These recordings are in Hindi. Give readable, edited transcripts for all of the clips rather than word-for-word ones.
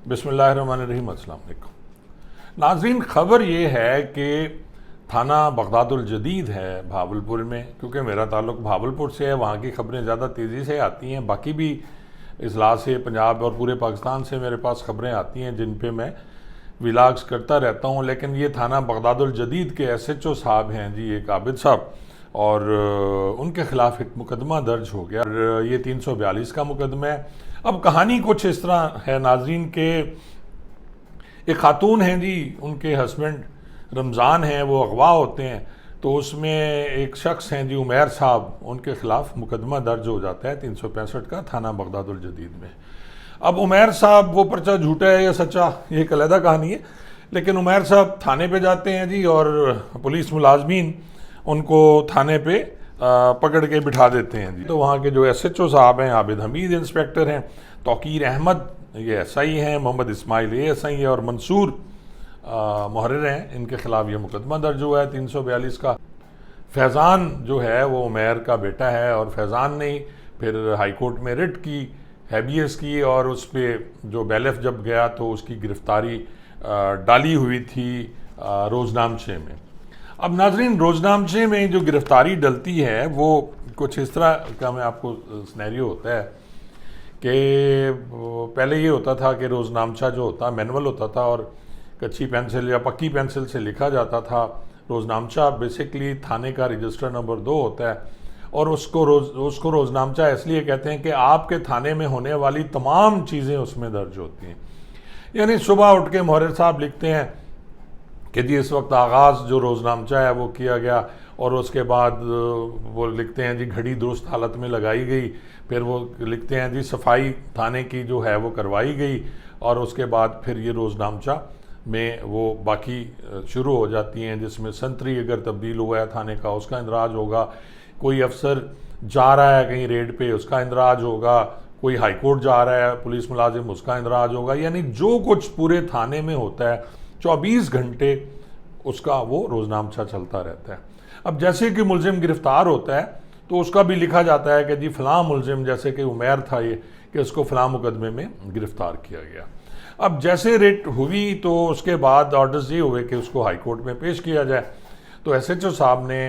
बिस्मिल्लाहिर्रहमानिर्रहीम। अस्सलाम वालेकुम नाज़रीन, ख़बर ये है कि थाना बगदादुल जदीद है भावलपुर में, क्योंकि मेरा ताल्लुक़ भावलपुर से है, वहाँ की ख़बरें ज़्यादा तेज़ी से आती हैं। बाकी भी अजला से पंजाब और पूरे पाकिस्तान से मेरे पास ख़बरें आती हैं जिन पे मैं विलाग्स करता रहता हूँ। लेकिन ये थाना बगदादुल जदीद के SHO साहब हैं जी, एक आबिद साहब, और उनके ख़िलाफ़ एक मुकदमा दर्ज हो गया और ये 342 का मुकदमा है। अब कहानी कुछ इस तरह है नाज़रीन के, एक खातून हैं जी, उनके हस्बैंड रमज़ान हैं, वो अगवा होते हैं, तो उसमें एक शख्स हैं जी उमैर साहब, उनके ख़िलाफ़ मुकदमा दर्ज हो जाता है 365 का थाना बगदादुल जदीद में। अब उमैर साहब, वो पर्चा झूठा है या सच्चा ये एक अलग कहानी है, लेकिन उमैर साहब थाने पे जाते हैं जी और पुलिस मुलाजमीन उनको थाने पे पकड़ के बिठा देते हैं जी। तो वहाँ के जो SHO साहब हैं, आबिद हमीद इंस्पेक्टर हैं, तौकीर अहमद ये SI हैं, मोहम्मद इस्माइल ASI है और मंसूर मुहर्रिर हैं, इनके ख़िलाफ़ ये मुकदमा दर्ज हुआ है 342 का। फैज़ान जो है वो उमैर का बेटा है और फैज़ान ने फिर हाई कोर्ट में रिट की, हैबियस की, और उस पर जो बैलेफ जब गया तो उसकी गिरफ्तारी डाली हुई थी रोज़नामचे में। अब नाजरीन, रोज़नामचे में जो गिरफ्तारी डलती है वो कुछ इस तरह का, मैं आपको सिनेरियो होता है कि पहले ये होता था कि रोज़नामचा जो होता मैनुअल होता था और कच्ची पेंसिल या पक्की पेंसिल से लिखा जाता था। रोज़नामचा बेसिकली थाने का रजिस्टर नंबर 2 होता है और उसको रोज़नामचा इसलिए कहते हैं कि आपके थाने में होने वाली तमाम चीज़ें उसमें दर्ज होती हैं। यानी सुबह उठ के मुहर्रिर साहब लिखते हैं कि जी इस वक्त आगाज़ जो रोज़नामचा है वो किया गया, और उसके बाद वो लिखते हैं जी घड़ी दुरुस्त हालत में लगाई गई, फिर वो लिखते हैं जी सफाई थाने की जो है वो करवाई गई, और उसके बाद फिर ये रोज़नामचा में वो बाकी शुरू हो जाती हैं, जिसमें संतरी अगर तब्दील हुआ है थाने का उसका इंदराज होगा, कोई अफसर जा रहा है कहीं रेड पे उसका इंदराज होगा, कोई हाई कोर्ट जा रहा है पुलिस मुलाजिम उसका इंदराज होगा। यानी जो कुछ पूरे थाने में होता है 24 घंटे उसका वो रोज़नामचा चलता रहता है। अब जैसे कि मुलजिम गिरफ्तार होता है तो उसका भी लिखा जाता है कि जी फ़लाँ मुलजिम, जैसे कि उमैर था ये, कि उसको फ़लाँ मुकदमे में गिरफ्तार किया गया। अब जैसे रिट हुई तो उसके बाद ऑर्डर्स ये हुए कि उसको हाई कोर्ट में पेश किया जाए। तो SHO साहब ने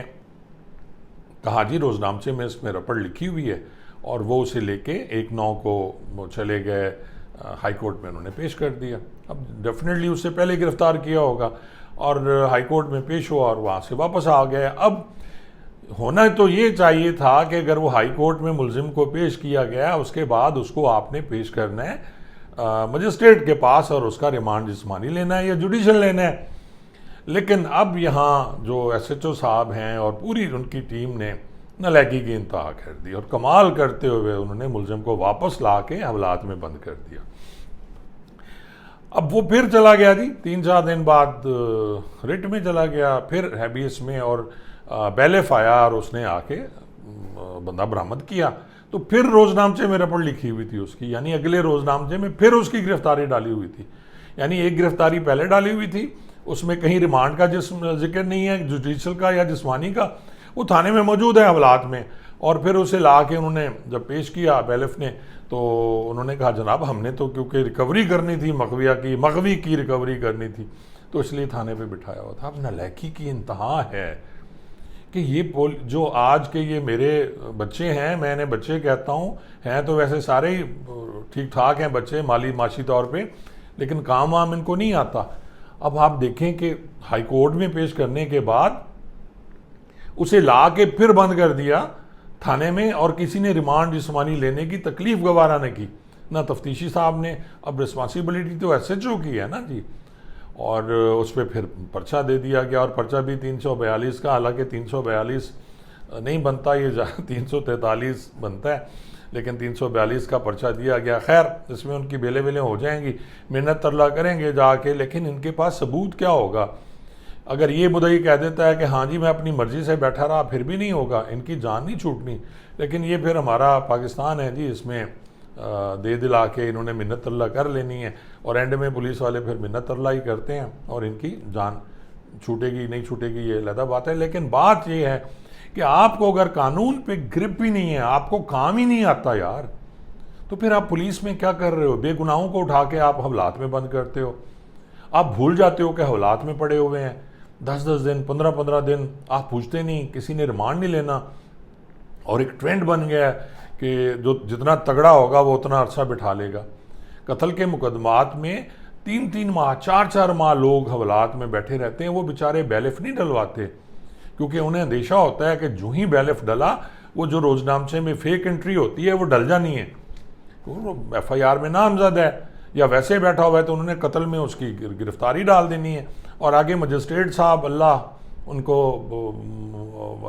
कहा जी रोज़नामचे में इसमें रपड़ लिखी हुई है, और वो उसे लेके 1/9 को वो चले गए हाई कोर्ट में, उन्होंने पेश कर दिया। अब डेफिनेटली उससे पहले गिरफ्तार किया होगा और हाई कोर्ट में पेश हुआ और वहाँ से वापस आ गए। अब होना तो ये चाहिए था कि अगर वो हाई कोर्ट में मुलजिम को पेश किया गया उसके बाद उसको आपने पेश करना है मजिस्ट्रेट के पास और उसका रिमांड जिस्मानी लेना है या जुडिशल लेना है। लेकिन अब यहाँ जो SHO साहब हैं और पूरी उनकी टीम ने नालायकी की इंतहा कर दी और कमाल करते हुए उन्होंने मुलजिम को वापस ला के हवालात में बंद कर दिया। अब वो फिर चला गया जी, 3-4 दिन बाद रिट में चला गया, फिर हैबियस में, और बैलेफ आया और उसने आके बंदा बरामद किया। तो फिर रोज़नामचे में रपड़ लिखी हुई थी उसकी, यानी अगले रोज़नामचे में फिर उसकी गिरफ्तारी डाली हुई थी। यानी एक गिरफ्तारी पहले डाली हुई थी, उसमें कहीं रिमांड का जिक्र नहीं है, जुडिशल का या जिस्मानी का, वो थाने में मौजूद है हवालात में। और फिर उसे ला के उन्होंने जब पेश किया बैलेफ ने, तो उन्होंने कहा जनाब हमने तो क्योंकि रिकवरी करनी थी, मगवी की रिकवरी करनी थी, तो इसलिए थाने पे बिठाया हुआ था। अब नालायकी की इंतहा है कि ये जो आज के ये मेरे बच्चे हैं, मैंने बच्चे कहता हूँ, हैं तो वैसे सारे ही ठीक ठाक हैं बच्चे माशी तौर पे, लेकिन काम वाम इनको नहीं आता। अब आप देखें कि हाई कोर्ट में पेश करने के बाद उसे ला के फिर बंद कर दिया थाने में, और किसी ने रिमांड जिस्मानी लेने की तकलीफ गवारा ने की, ना तफ्तीशी साहब ने। अब रिस्पॉन्सिबिलिटी तो SHO की है ना जी, और उस पर फिर पर्चा दे दिया गया, और पर्चा भी 342 का, हालांकि 342 नहीं बनता, ये 343 बनता है, लेकिन 342 का पर्चा दिया गया। खैर इसमें उनकी बेले बेले हो जाएंगी, मेहनत तरला करेंगे जाके, लेकिन इनके पास सबूत क्या होगा? अगर ये मुद्दई कह देता है कि हाँ जी मैं अपनी मर्ज़ी से बैठा रहा, फिर भी नहीं होगा, इनकी जान नहीं छूटनी। लेकिन ये फिर हमारा पाकिस्तान है जी, इसमें दे दिला के इन्होंने मिन्नत तरला कर लेनी है, और एंड में पुलिस वाले फिर मिन्नत तरला ही करते हैं, और इनकी जान छूटेगी नहीं छूटेगी ये अलग बात है। लेकिन बात ये है कि आपको अगर कानून पे ग्रिप ही नहीं है, आपको काम ही नहीं आता यार, तो फिर आप पुलिस में क्या कर रहे हो? बेगुनाहों को उठा के आप हवालात में बंद करते हो। आप भूल जाते हो कि हवालात में पड़े हुए हैं, 10-10 दिन, 15-15 दिन आप पूछते नहीं, किसी ने रिमांड नहीं लेना। और एक ट्रेंड बन गया है कि जो जितना तगड़ा होगा वो उतना अरसा बिठा लेगा। कत्ल के मुकदमात में 3-3 माह, 4-4 माह लोग हवालात में बैठे रहते हैं। वो बेचारे बैलिफ नहीं डलवाते, क्योंकि उन्हें अंदेशा होता है कि जो ही बैलिफ डला, वो जो रोजनामचे में फेक एंट्री होती है वो डल जानी है, क्योंकि FIR में नामजद है या वैसे बैठा हुआ है तो उन्होंने कत्ल में उसकी गिरफ्तारी डाल देनी है। और आगे मजिस्ट्रेट साहब, अल्लाह उनको,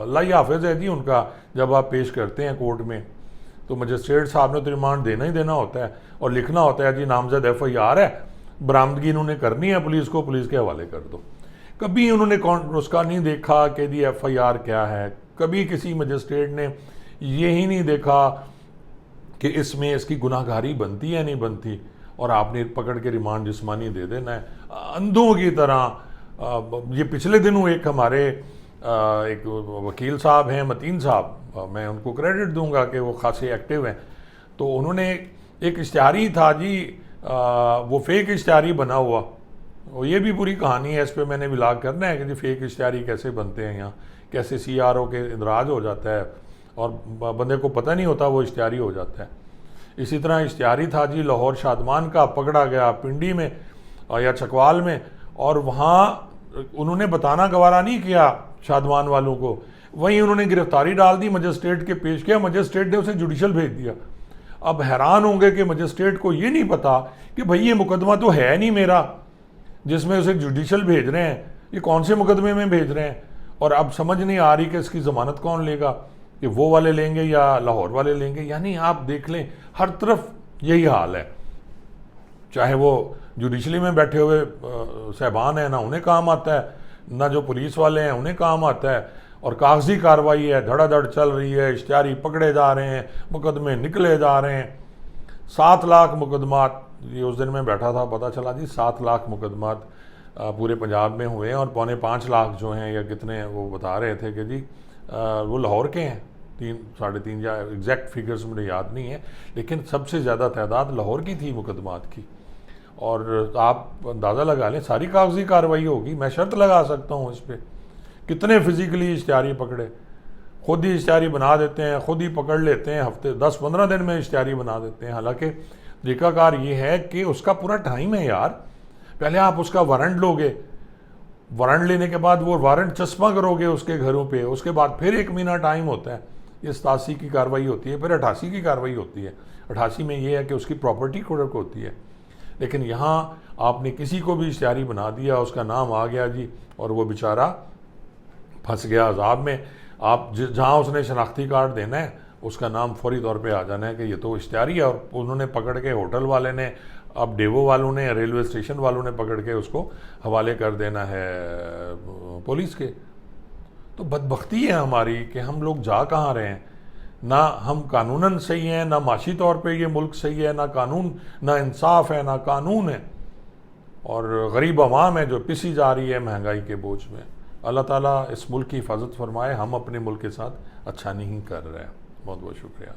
अल्लाह ही हाफिज है जी उनका, जब आप पेश करते हैं कोर्ट में तो मजिस्ट्रेट साहब ने तो रिमांड देना ही देना होता है और लिखना होता है जी नामजद FIR है, बरामदगी इन्होंने करनी है पुलिस को, पुलिस के हवाले कर दो। कभी उन्होंने उसका नहीं देखा कि जी FIR क्या है। कभी किसी मजिस्ट्रेट ने ये ही नहीं देखा कि इसमें इसकी गुनाहगारी बनती है नहीं बनती, और आपने पकड़ के रिमांड जिस्मानी दे देना है अंधों की तरह। ये पिछले दिनों एक हमारे एक वकील साहब हैं, मतीन साहब, मैं उनको क्रेडिट दूंगा कि वो खासे एक्टिव हैं। तो उन्होंने एक इश्तिहारी था जी, वो फेक इश्तिहारी बना हुआ, और ये भी पूरी कहानी है, इस पर मैंने विलाग करना है कि जी फेक इश्तिहारी कैसे बनते हैं यहाँ, कैसे CRO के इंदराज हो जाता है और बंदे को पता नहीं होता वो इश्तिहारी हो जाता है। इसी तरह इश्तिहारी था जी लाहौर शादमान का, पकड़ा गया पिंडी में या चकवाल में, और वहाँ उन्होंने बताना गवारा नहीं किया शादमान वालों को, वहीं उन्होंने गिरफ्तारी डाल दी, मजिस्ट्रेट के पेश किया, मजिस्ट्रेट ने उसे जुडिशल भेज दिया। अब हैरान होंगे कि मजिस्ट्रेट को ये नहीं पता कि भाई ये मुकदमा तो है नहीं मेरा जिसमें उसे जुडिशल भेज रहे हैं, ये कौन से मुकदमे में भेज रहे हैं। और अब समझ नहीं आ रही कि इसकी ज़मानत कौन लेगा, कि वो वाले लेंगे या लाहौर वाले लेंगे। यानी आप देख लें हर तरफ यही हाल है, चाहे वो जुडिशली में बैठे हुए साहबान हैं, ना उन्हें काम आता है, ना जो पुलिस वाले हैं उन्हें काम आता है, और कागजी कार्रवाई है, धड़ाधड़ चल रही है, इश्तिहारी पकड़े जा रहे हैं, मुकदमे निकले जा रहे हैं। 7 लाख मुकदमात, ये उस दिन में बैठा था पता चला जी 7 लाख मुकदमात पूरे पंजाब में हुए हैं, और 4.25 लाख जो हैं या कितने वो बता रहे थे कि जी वो लाहौर के हैं, 3-3.5 या एग्जैक्ट फिगर्स मुझे याद नहीं है, लेकिन सबसे ज़्यादा तादाद लाहौर की थी मुकदमात की। और आप अंदाज़ा लगा लें सारी कागजी कार्रवाई होगी। मैं शर्त लगा सकता हूँ इस पर, कितने फिजिकली इश्तिहारी पकड़े, खुद ही इश्तिहारी बना देते हैं, खुद ही पकड़ लेते हैं, हफ्ते 10-15 दिन में इश्तिहारी बना देते हैं। हालांकि तरीकाकार ये है कि उसका पूरा टाइम है यार, पहले आप उसका वारंट लोगे, वारंट लेने के बाद वो वारंट चस्पा करोगे उसके घरों पे, उसके बाद फिर 1 महीना टाइम होता है, ये 87 की कार्रवाई होती है, फिर 88 की कार्रवाई होती है। 88 में ये है कि उसकी प्रॉपर्टी खुर्क होती है। लेकिन यहाँ आपने किसी को भी इश्तिहारी बना दिया, उसका नाम आ गया जी, और वो बेचारा फंस गया अजाब में। आप जहाँ उसने शनाख्ती कार्ड देना है उसका नाम फौरी तौर पे आ जाना है कि ये तो इश्तिहारी है, और उन्होंने पकड़ के, होटल वाले ने, अब डेवो वालों ने, रेलवे स्टेशन वालों ने पकड़ के उसको हवाले कर देना है पुलिस के। तो बदबख्ती है हमारी कि हम लोग जा कहाँ रहे हैं, ना हम कानूनन सही हैं, ना माशी तौर पे ये मुल्क सही है, ना कानून, ना इंसाफ है, ना कानून है, और गरीब अवाम है जो पिसी जा रही है महंगाई के बोझ में। अल्लाह ताला इस मुल्क की हिफाजत फरमाए। हम अपने मुल्क के साथ अच्छा नहीं कर रहे हैं। बहुत बहुत शुक्रिया।